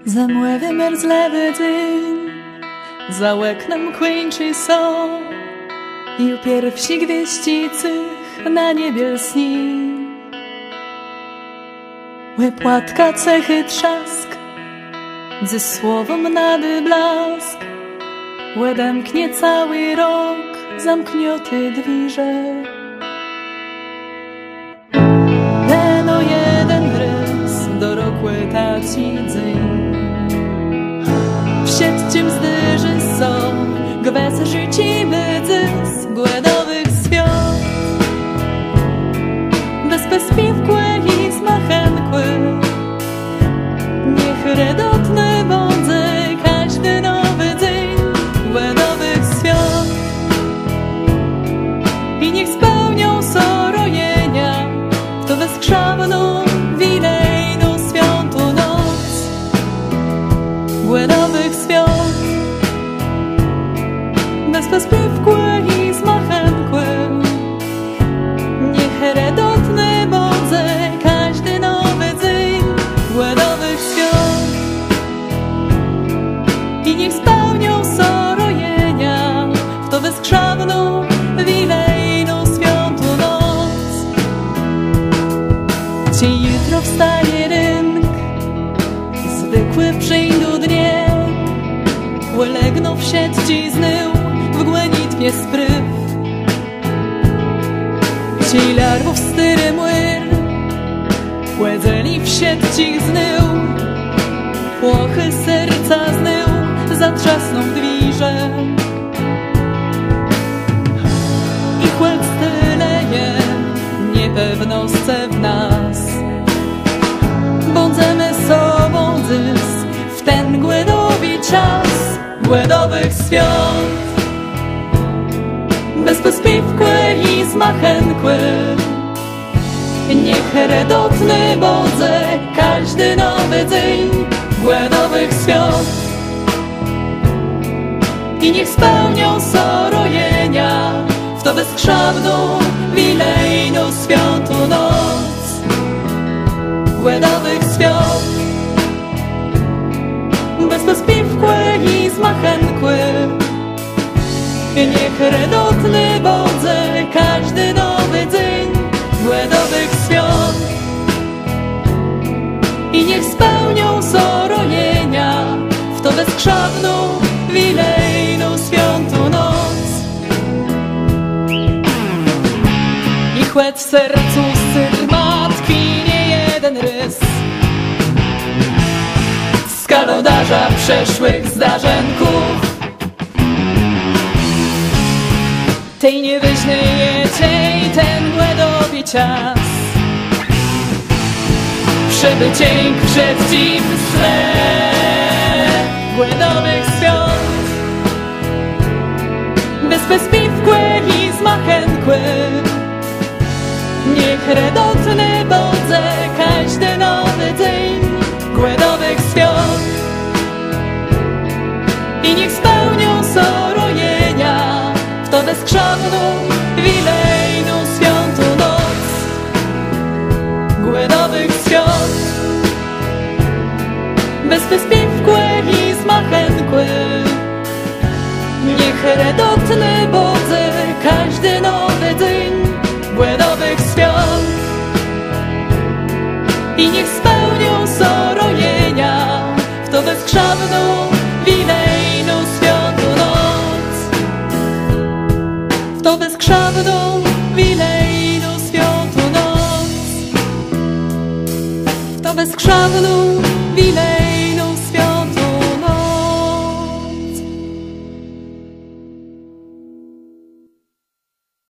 Zamłewy merzlewy dzień, za oknem kończy son i pierwsi gwieździcy na niebie sni. Łepłatka cechy trzask, ze słowom nady blask, łedemknie cały rok, zamknioty dwiże. Teno jeden rys do roku taci dzień. Wsiedźcie zdyży są, gwes życimy dys głodowych świąt. Bez bezpiwkłe i zmachenkłe, niech redotny bądzy każdy nowy dzień głodowych świąt. I niech spełnią sorojenia, to weskrzawną wilejną świątu noc głodowych świąt. Bez bezpiwkłe i zmachenkłe, niech redotny bądzy każdy nowy dzień głodowych świąt. I niech spełnią sorojenia w to weskrzawną wilejną świątu noc. Ci jutro wstanie rynk, zwykły przyjdą dnie, ulegną w sieci znył w głęitwie spryw. Ci larwów styry młyr, łedzeli w sieci znył, płochy serca znył zatrzasną dwiże. I chłod styleje niepewnosce w nas, bądzemy sobą dys w ten głodowy czas głodowych świąt. Bez bezpiwkłe i zmachenkłe, niech redotny bądzy każdy nowy dzień głodowych świąt. I niech spełnią sorojenia w to bezkrzawną wilejną świątu noc głodowych świąt. Bez bezpiwkłe i zmachenkłe, niech redotny bądzy każdy nowy dzień głodowych świąt. I niech spełnią sorojenia w to bezkrzawną wilejną świątu noc. I chłed w sercu syn matki nie jeden rys, z kalendarza przeszłych zdarzenków. Tej nie wyśniejecie i ten głodowy czas, przeby dzień przed dziś swe głodowych świąt. Bez bezpiwkłe i zmachenkłe, niech redotny bądzy każdy nowy dzień głodowych świąt. I niech spełnią sorojenia w to bezkrzawną wilejną świątu noc głodowych świąt. Bez bezpiwkłe i zmachenkłe, niech redotny bądzy każdy nowy dzień głodowych świąt. I niech spełnią sorojenia w to bezkrzawną wilejną świątu noc. W to bezkrzawną wilejną świątu noc. W to bezkrzawną wilejną